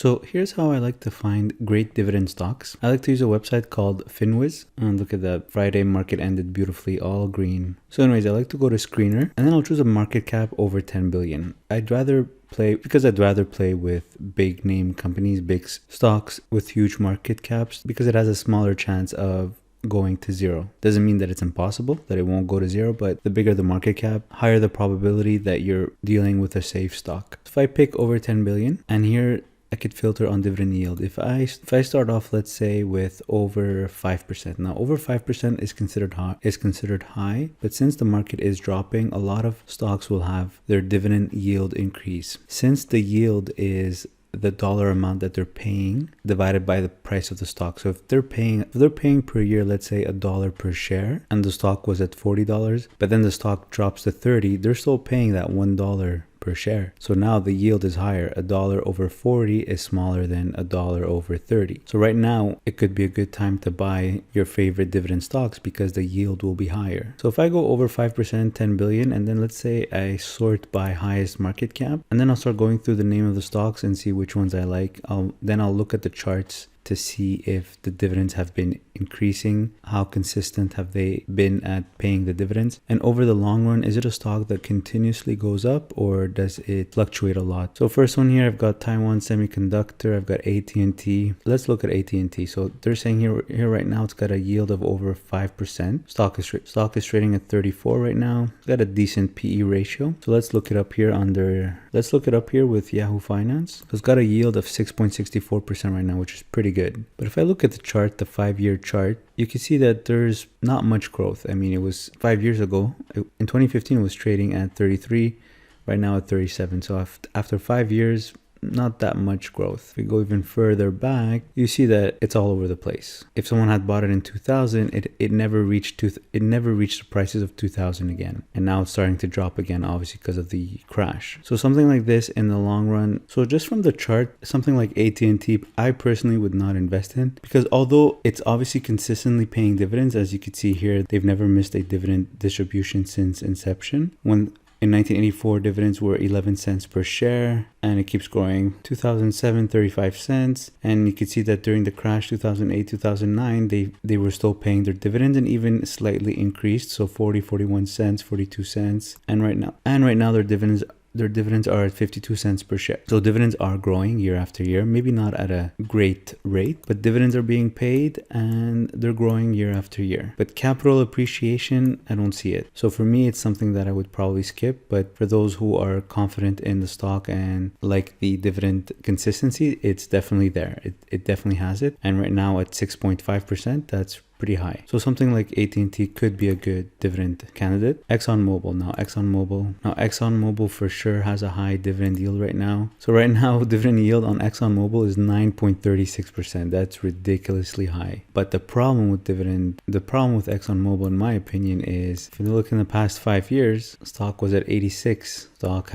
So here's how I like to find great dividend stocks. I like to use a website called Finwiz, and look at that, Friday market ended beautifully, all green. So anyways, I like to go to screener, and then I'll choose a market cap over 10 billion. I'd rather play with big name companies, big stocks with huge market caps, because it has a smaller chance of going to zero. Doesn't mean that it's impossible, that it won't go to zero, but the bigger the market cap, higher the probability that you're dealing with a safe stock. So if I pick over 10 billion, and here I could filter on dividend yield. If I start off, let's say, with over 5%. Now, over 5% is considered high, but since the market is dropping, a lot of stocks will have their dividend yield increase. Since the yield is the dollar amount that they're paying divided by the price of the stock. So if they're paying per year, let's say $1 per share, and the stock was at $40, but then the stock drops to 30, they're still paying that $1 per share. So now the yield is higher. $1 over 40 is smaller than $1 over 30. So right now it could be a good time to buy your favorite dividend stocks because the yield will be higher. So if I go over 5%, 10 billion, and then let's say I sort by highest market cap, and then I'll start going through the name of the stocks and see which ones I like. Then I'll look at the charts to see if the dividends have been increasing, how consistent have they been at paying the dividends, and over the long run, is it a stock that continuously goes up or does it fluctuate a lot? So first one here, I've got Taiwan Semiconductor, I've got AT&T. Let's look at AT&T. So they're saying here right now it's got a yield of over 5%. Stock is trading at 34 right now. It's got a decent PE ratio. So let's look it up here with Yahoo Finance. So it's got a yield of 6.64% right now, which is pretty good. But if I look at the chart, the 5-year chart, you can see that there's not much growth. I mean, it was 5 years ago. In 2015, it was trading at 33, right now at 37. So after 5 years, not that much growth. If we go even further back, you see that it's all over the place. If someone had bought it in 2000, it never reached the prices of 2000 again, and now it's starting to drop again, obviously because of the crash. So something like this in the long run, so just from the chart, something like AT&T, I personally would not invest in, because although it's obviously consistently paying dividends, as you can see here, they've never missed a dividend distribution since inception. In 1984, dividends were 11 cents per share, and it keeps growing. 2007, 35 cents. And you can see that during the crash, 2008, 2009, they were still paying their dividends and even slightly increased. So 40, 41 cents, 42 cents. And right now their dividends are at 52 cents per share. So dividends are growing year after year, maybe not at a great rate, but dividends are being paid and they're growing year after year. But capital appreciation, I don't see it. So for me, it's something that I would probably skip. But for those who are confident in the stock and like the dividend consistency, it's definitely there. It definitely has it. And right now at 6.5%, that's pretty high. So something like AT&T could be a good dividend candidate. ExxonMobil for sure has a high dividend yield right now. So right now, dividend yield on ExxonMobil is 9.36%. That's ridiculously high. But the problem with ExxonMobil, in my opinion, is if you look in the past 5 years, stock was at 86. Stock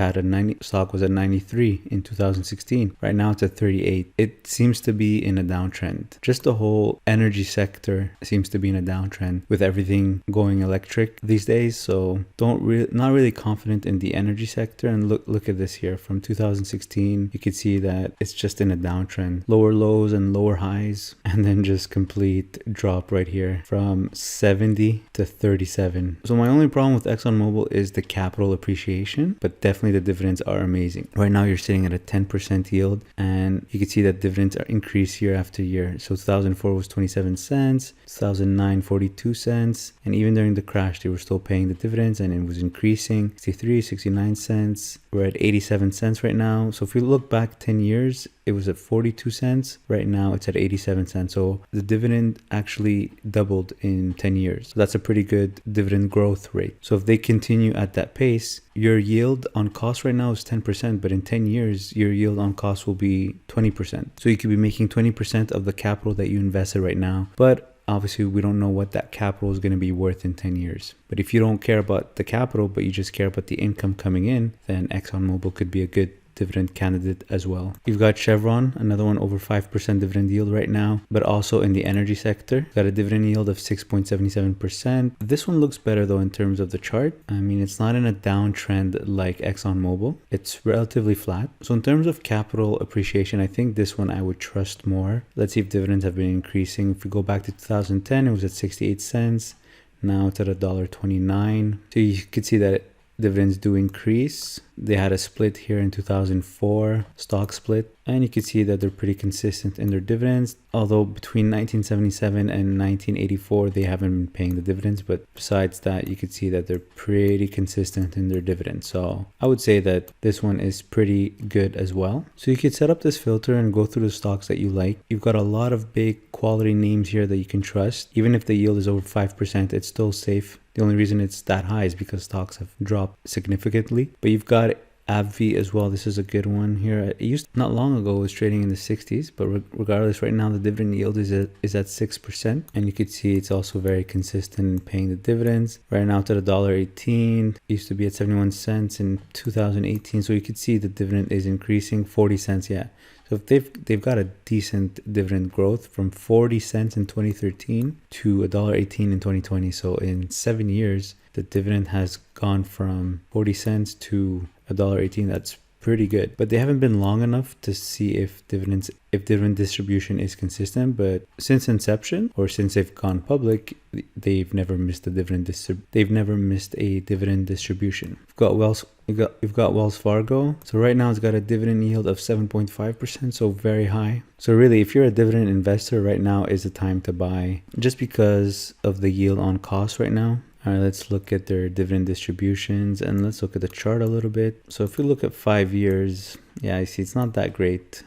was at 93 in 2016. Right now it's at 38. It seems to be in a downtrend. Just the whole energy sector seems to be in a downtrend with everything going electric these days. So not really confident in the energy sector. And look at this here from 2016. You can see that it's just in a downtrend. Lower lows and lower highs, and then just complete drop right here from 70 to 37. So my only problem with ExxonMobil is the capital appreciation, but definitely the dividends are amazing. Right now you're sitting at a 10% yield, and you can see that dividends are increased year after year. So 2004 was 27 cents, 2009 42 cents, and even during the crash they were still paying the dividends and it was increasing. 63, 69 cents. We're at 87 cents right now. So if we look back 10 years, it was at 42 cents. Right now it's at 87 cents. So the dividend actually doubled in 10 years. So that's a pretty good dividend growth rate. So if they continue at that pace, your yield on cost right now is 10%, but in 10 years, your yield on cost will be 20%. So you could be making 20% of the capital that you invested right now. But obviously, we don't know what that capital is going to be worth in 10 years. But if you don't care about the capital, but you just care about the income coming in, then ExxonMobil could be a good dividend candidate as well. You've got Chevron, another one over 5% dividend yield right now, but also in the energy sector. Got a dividend yield of 6.77%. This one looks better though in terms of the chart. I mean, it's not in a downtrend like ExxonMobil. It's relatively flat. So in terms of capital appreciation, I think this one I would trust more. Let's see if dividends have been increasing. If we go back to 2010, it was at 68 cents. Now it's at $1.29. So you could see that dividends do increase. They had a split here in 2004, stock split, and you can see that they're pretty consistent in their dividends. Although between 1977 and 1984, they haven't been paying the dividends, but besides that, you can see that they're pretty consistent in their dividends. So I would say that this one is pretty good as well. So you could set up this filter and go through the stocks that you like. You've got a lot of big quality names here that you can trust. Even if the yield is over 5%, it's still safe. The only reason it's that high is because stocks have dropped significantly. But you've got AbbVie as well. This is a good one here. It used not long ago, it was trading in the 60s, but regardless, right now the dividend yield is at 6%, and you could see it's also very consistent in paying the dividends. Right now it's at $1.18. It used to be at 71 cents in 2018, so you could see the dividend is increasing. 40 cents, yeah. So if they've got a decent dividend growth from 40 cents in 2013 to $1.18 in 2020. So in 7 years, the dividend has gone from 40 cents to $1.18. That's pretty good, but they haven't been long enough to see if dividend distribution is consistent. But since inception, or since they've gone public, they've never missed a dividend distribution. You've got Wells Fargo. So right now it's got a dividend yield of 7.5%, so very high. So really, if you're a dividend investor, right now is the time to buy, just because of the yield on cost right now. All right, let's look at their dividend distributions and let's look at the chart a little bit. So if we look at 5 years, yeah, I see it's not that great.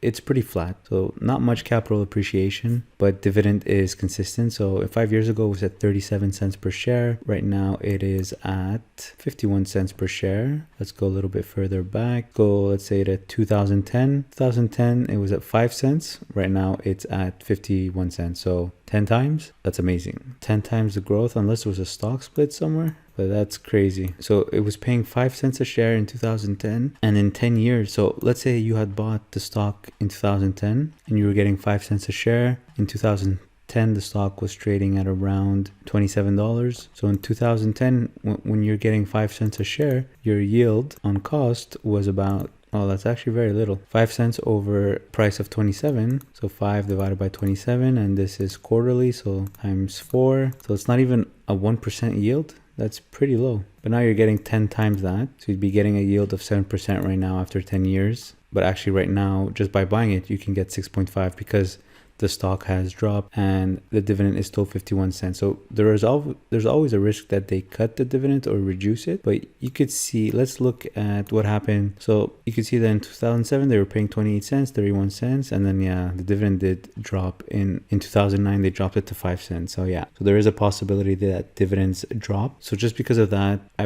It's pretty flat, so not much capital appreciation, but dividend is consistent. So 5 years ago it was at 37 cents per share. Right now it is at 51 cents per share. Let's go a little bit further back. Let's say to 2010. 2010 it was at 5 cents. Right now it's at 51 cents. So 10 times. That's amazing. 10 times the growth, unless there was a stock split somewhere. But that's crazy. So it was paying 5 cents a share in 2010, and in 10 years, so let's say you had bought the stock in 2010 and you were getting 5 cents a share. In 2010, the stock was trading at around $27. So in 2010, when you're getting 5 cents a share, your yield on cost was about, oh, that's actually very little. 5 cents over price of 27. So 5 divided by 27, and this is quarterly, so times 4. So it's not even a 1% yield. That's pretty low. But now you're getting 10 times that. So you'd be getting a yield of 7% right now after 10 years. But actually right now, just by buying it, you can get 6.5 because the stock has dropped and the dividend is still 51 cents. So there's always a risk that they cut the dividend or reduce it. But you could see, let's look at what happened. So you could see that in 2007, they were paying 28 cents, 31 cents. And then, yeah, the dividend did drop. In 2009, they dropped it to 5 cents. So yeah, so there is a possibility that dividends drop. So just because of that, I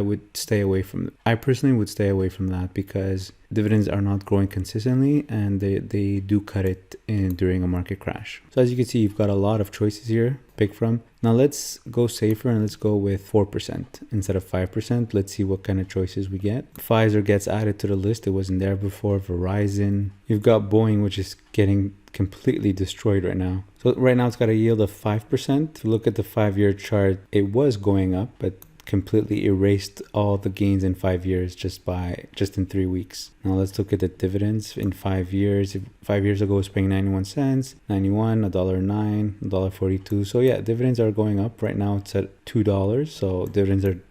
personally would stay away from that, because dividends are not growing consistently and they do cut it in during a market crash. So as you can see, you've got a lot of choices here, pick from. Now let's go safer and let's go with 4% instead of 5%. Let's see what kind of choices we get. Pfizer gets added to the list. It wasn't there before. Verizon. You've got Boeing, which is getting completely destroyed right now. So right now it's got a yield of 5%. If you look at the 5-year chart, it was going up, but completely erased all the gains in 5 years just in 3 weeks. Now let's look at the dividends in 5 years. 5 years ago it was paying 91 cents, 91, $1.09, $1.42. So yeah, dividends are going up. Right now it's at $2. So dividend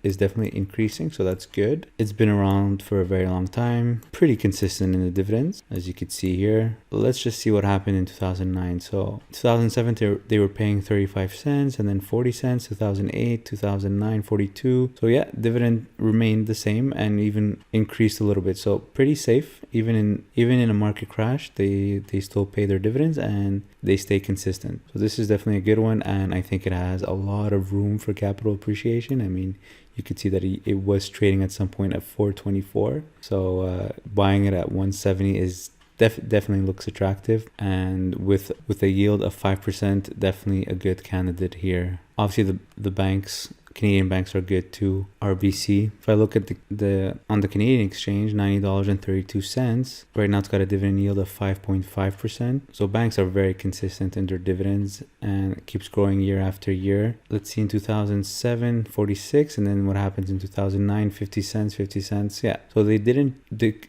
is definitely increasing, so that's good. It's been around for a very long time, pretty consistent in the dividends, as you can see here. Let's just see what happened in 2009. So 2007 they were paying 35 cents and then 40 cents. 2008, 2009, 42. So yeah, dividend remained the same and even increased a little bit. So pretty safe. Even in a market crash, they still pay their dividends and they stay consistent. So this is definitely a good one, and I think it has a lot of room for capital appreciation. I mean, you could see that it was trading at some point at 424. So buying it at 170 is definitely looks attractive, and with a yield of 5%, definitely a good candidate here. Obviously the banks Canadian banks are good too. RBC. If I look at the on the Canadian exchange, $90.32. Right now it's got a dividend yield of 5.5%. So banks are very consistent in their dividends and it keeps growing year after year. Let's see, in 2007, 46, and then what happens in 2009, 50 cents, 50 cents. Yeah. So they didn't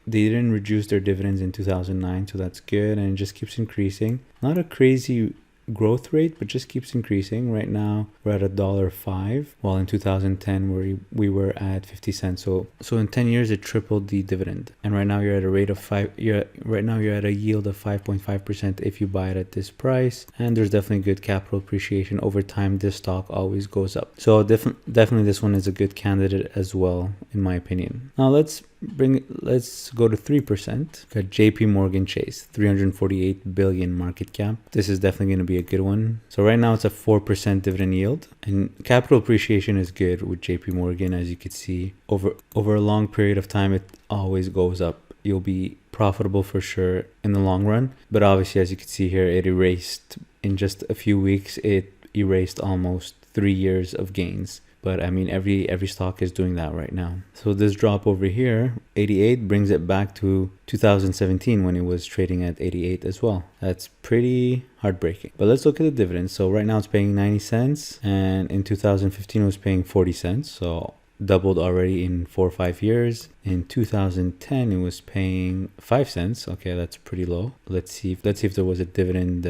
reduce their dividends in 2009, so that's good, and it just keeps increasing. Not a crazy growth rate, but just keeps increasing. Right now we're at $1.05, while in 2010 we were at 50 cents. So in 10 years it tripled the dividend, and right now you're at a rate of you're at a yield of 5.5% if you buy it at this price. And there's definitely good capital appreciation over time. This stock always goes up, so definitely this one is a good candidate as well, in my opinion. Now let's go to 3%. Got JP Morgan Chase, 348 billion market cap. This is definitely going to be a good one. So right now it's a 4% dividend yield, and capital appreciation is good with JP Morgan. As you can see, over a long period of time, it always goes up. You'll be profitable for sure in the long run, but obviously, as you can see here, it erased in just a few weeks. It erased almost 3 years of gains. But I mean, every stock is doing that right now. So this drop over here, 88, brings it back to 2017 when it was trading at 88 as well. That's pretty heartbreaking. But let's look at the dividends. So right now it's paying 90 cents, and in 2015 it was paying 40 cents. So doubled already in 4 or 5 years. In 2010 it was paying 5 cents. Okay, that's pretty low. Let's see if there was a dividend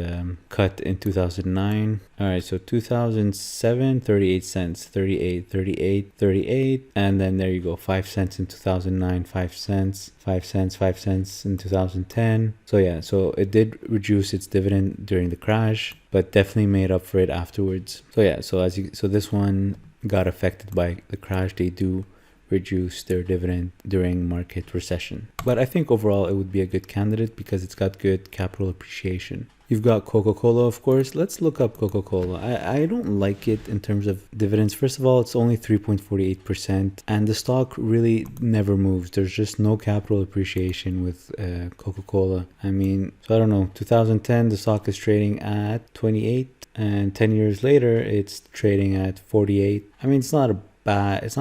cut in 2009. All right, so 2007, 38 cents, 38, and then there you go, 5 cents in 2009, 5 cents, 5 cents, 5 cents in 2010. So yeah, so it did reduce its dividend during the crash, but definitely made up for it afterwards. So yeah, so this one got affected by the crash. They do reduce their dividend during market recession, but I think overall it would be a good candidate because it's got good capital appreciation. You've got Coca-Cola, of course. Let's look up Coca-Cola. I don't like it in terms of dividends. First of all, it's only 3.48%, and the stock really never moves. There's just no capital appreciation with Coca-Cola. I mean, so I don't know. 2010, the stock is trading at 28, and 10 years later, it's trading at 48. I mean, it's not a bad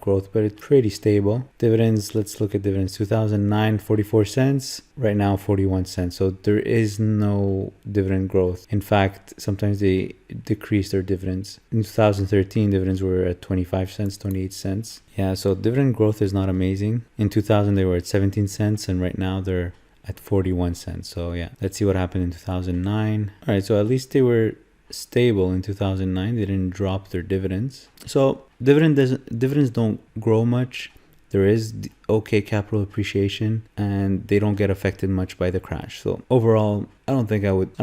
growth, but it's pretty stable. Dividends, let's look at dividends. 2009, 44 cents. Right now, 41 cents. So there is no dividend growth. In fact, sometimes they decrease their dividends. In 2013, dividends were at 25 cents, 28 cents. Yeah, so dividend growth is not amazing. In 2000, they were at 17 cents, and right now they're at 41 cents. So yeah, let's see what happened in 2009. All right, so at least they were stable in 2009. They didn't drop their dividends. So dividends don't grow much. There is okay capital appreciation, and they don't get affected much by the crash. So overall, I don't think I would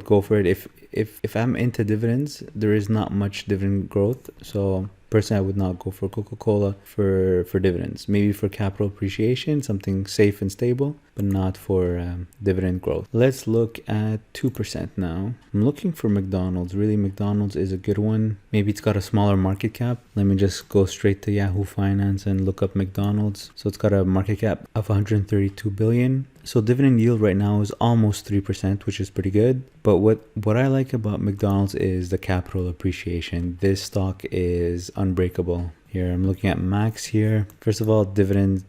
go for it. If I'm into dividends, there is not much dividend growth. So personally, I would not go for Coca-Cola for dividends. Maybe for capital appreciation, something safe and stable, but not for dividend growth. Let's look at 2% now. I'm looking for McDonald's. Really, McDonald's is a good one. Maybe it's got a smaller market cap. Let me just go straight to Yahoo Finance and look up McDonald's. So it's got a market cap of 132 billion. So dividend yield right now is almost 3%, which is pretty good. But what I like about McDonald's is the capital appreciation. This stock is unbreakable. Here, I'm looking at Max here. First of all, dividend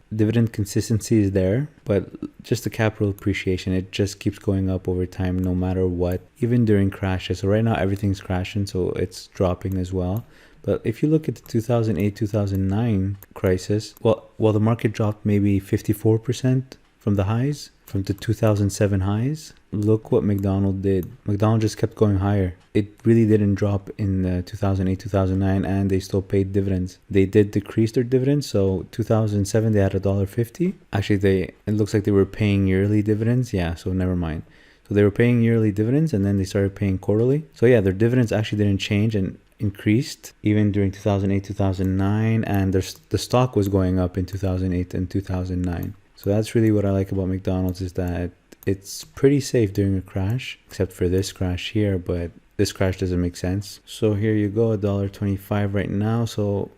consistency is there, but just the capital appreciation, it just keeps going up over time no matter what, even during crashes. So right now everything's crashing, so it's dropping as well. But if you look at the 2008-2009 crisis, well, the market dropped maybe 54% from the highs, from the 2007 highs. Look what McDonald's did. McDonald's just kept going higher. It really didn't drop in 2008-2009, and they still paid dividends. They did decrease their dividends. So 2007 they had $1.50. Actually, it looks like they were paying yearly dividends. Yeah, so never mind. So they were paying yearly dividends, and then they started paying quarterly. So yeah, their dividends actually didn't change and increased even during 2008-2009, and the stock was going up in 2008 and 2009. So that's really what I like about McDonald's, is that it's pretty safe during a crash, except for this crash here, but this crash doesn't make sense. So here you go, $1.25 right now. So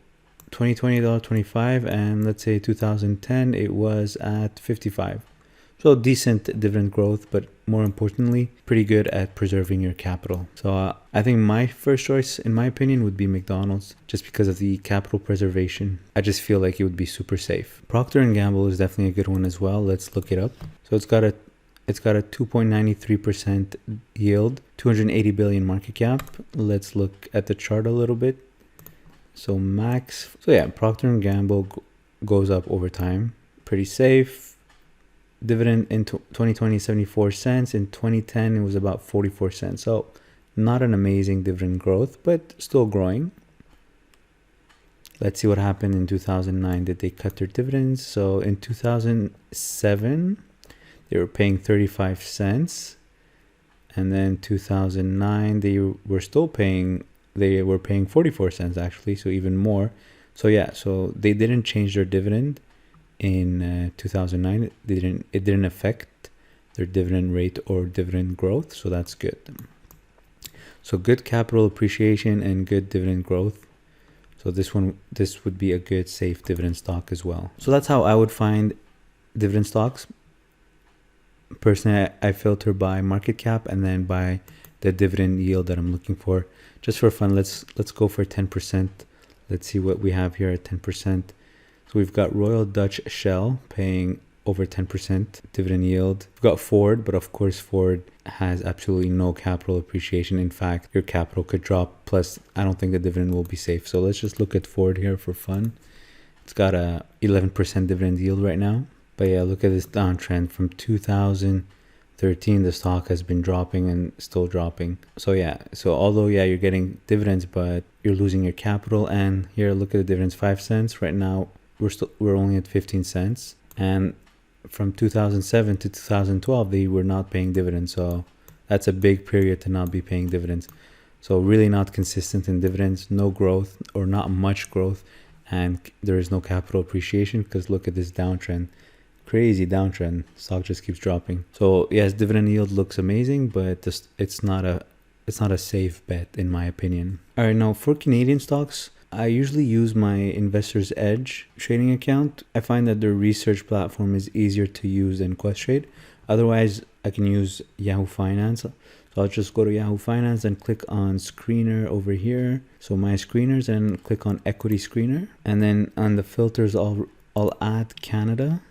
2020, $1.25, and let's say 2010, it was at 55. So decent dividend growth, but more importantly, pretty good at preserving your capital. So I think my first choice, in my opinion, would be McDonald's, just because of the capital preservation. I just feel like it would be super safe. Procter & Gamble is definitely a good one as well. Let's look it up. So it's got a 2.93% yield, 280 billion market cap. Let's look at the chart a little bit. So max. So yeah, Procter & Gamble goes up over time. Pretty safe. Dividend in 2020, 74 cents. In 2010, it was about 44 cents. So not an amazing dividend growth, but still growing. Let's see what happened in 2009. Did they cut their dividends? So in 2007, they were paying 35 cents. And then 2009, they were paying 44 cents actually, so even more. So yeah, so they didn't change their dividend in 2009. It didn't affect their dividend rate or dividend growth, so that's good. So good capital appreciation and good dividend growth. So this would be a good safe dividend stock as well. So that's how I would find dividend stocks. Personally, I filter by market cap and then by the dividend yield that I'm looking for. Just for fun, let's go for 10%. Let's see what we have here at 10%. So we've got Royal Dutch Shell paying over 10% dividend yield. We've got Ford, but of course Ford has absolutely no capital appreciation. In fact, your capital could drop. Plus, I don't think the dividend will be safe. So let's just look at Ford here for fun. It's got a 11% dividend yield right now. But yeah, look at this downtrend from 2013. The stock has been dropping and still dropping. So yeah, so although yeah, you're getting dividends, but you're losing your capital. And here, look at the dividends, 5 cents. Right now, we're only at 15 cents. And from 2007 to 2012, they were not paying dividends. So that's a big period to not be paying dividends. So really not consistent in dividends, no growth or not much growth. And there is no capital appreciation because look at this downtrend. Crazy downtrend. Stock just keeps dropping. So yes, dividend yield looks amazing, but it's not a safe bet in my opinion. All right, now for Canadian stocks, I usually use my Investor's Edge trading account. I find that their research platform is easier to use than Questrade. Otherwise, I can use Yahoo Finance. So I'll just go to Yahoo Finance and click on Screener over here. So my screeners, and click on Equity Screener. And then on the filters, I'll add Canada.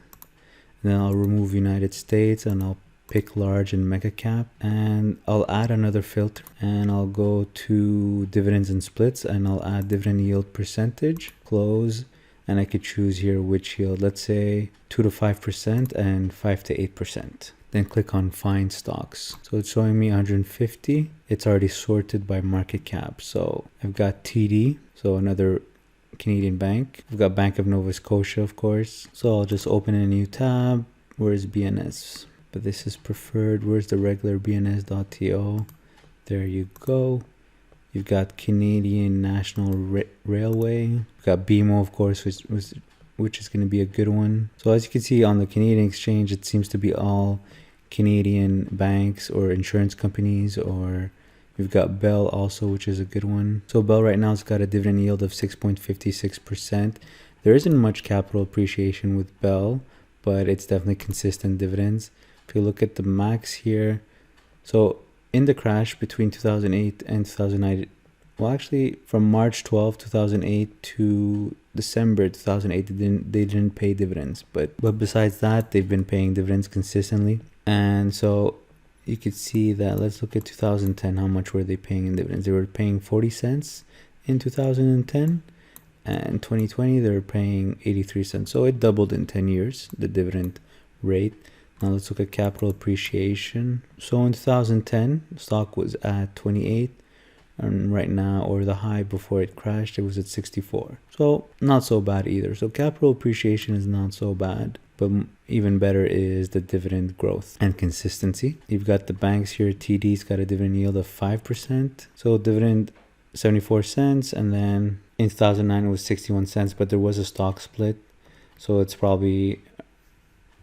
Then I'll remove United States and I'll pick large and mega cap, and I'll add another filter and I'll go to dividends and splits and I'll add dividend yield percentage, close, and I could choose here which yield, let's say 2 to 5% and 5 to 8%. Then click on find stocks. So it's showing me 150. It's already sorted by market cap. So I've got TD, so another Canadian bank. I've got Bank of Nova Scotia, of course. So I'll just open a new tab. Where's BNS? But this is preferred. Where's the regular bns.to? There you go. You've got Canadian National Railway. You've got BMO, of course, which is going to be a good one. So as you can see on the Canadian exchange, it seems to be all Canadian banks or insurance companies, or we've got Bell also, which is a good one. So Bell right now has got a dividend yield of 6.56%. There isn't much capital appreciation with Bell, but it's definitely consistent dividends. If you look at the max here, so in the crash between 2008 and 2009, well actually from March 12, 2008 to December 2008, they didn't pay dividends. But besides that, they've been paying dividends consistently. And so you could see that, let's look at 2010, how much were they paying in dividends? They were paying 40 cents in 2010. And 2020, they were paying 83 cents. So it doubled in 10 years, the dividend rate. Now let's look at capital appreciation. So in 2010, the stock was at 28. And right now, or the high before it crashed, it was at 64. So not so bad either. So capital appreciation is not so bad. But even better is the dividend growth and consistency. You've got the banks here. TD's got a dividend yield of 5%. So dividend 74 cents. And then in 2009, it was 61 cents. But there was a stock split. So it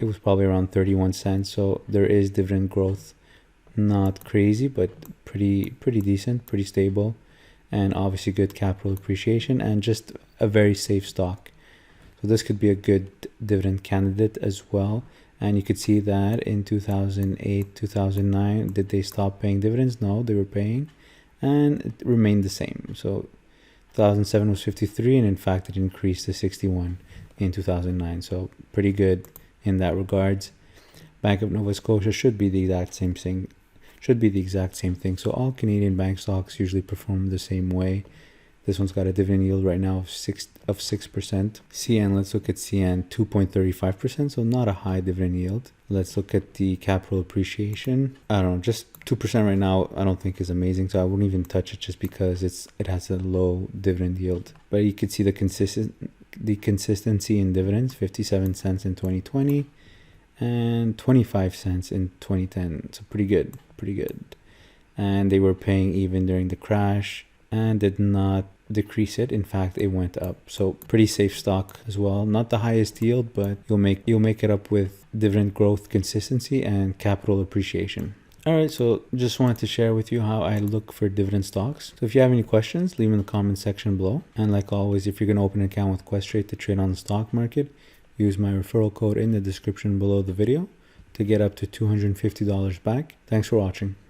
was probably around 31 cents. So there is dividend growth. Not crazy, but pretty decent, pretty stable. And obviously good capital appreciation and just a very safe stock. So this could be a good dividend candidate as well. And you could see that in 2008, 2009, did they stop paying dividends? No, they were paying, and it remained the same. So 2007 was 53, and in fact it increased to 61 in 2009. So pretty good in that regards. Bank of Nova Scotia should be the exact same thing. So all Canadian bank stocks usually perform the same way. This one's got a dividend yield right now of 6%. CN, let's look at CN, 2.35%, so not a high dividend yield. Let's look at the capital appreciation. I don't know, just 2% right now I don't think is amazing, so I wouldn't even touch it just because it has a low dividend yield. But you can see the consistency in dividends, 57 cents in 2020 and 25 cents in 2010. So pretty good. And they were paying even during the crash and did not decrease it. In fact, it went up. So pretty safe stock as well. Not the highest yield, but you'll make it up with dividend growth, consistency, and capital appreciation. All right, so just wanted to share with you how I look for dividend stocks. So if you have any questions, leave them in the comment section below. And like always, if you're going to open an account with Questrade to trade on the stock market, use my referral code in the description below the video to get up to $250 back. Thanks for watching.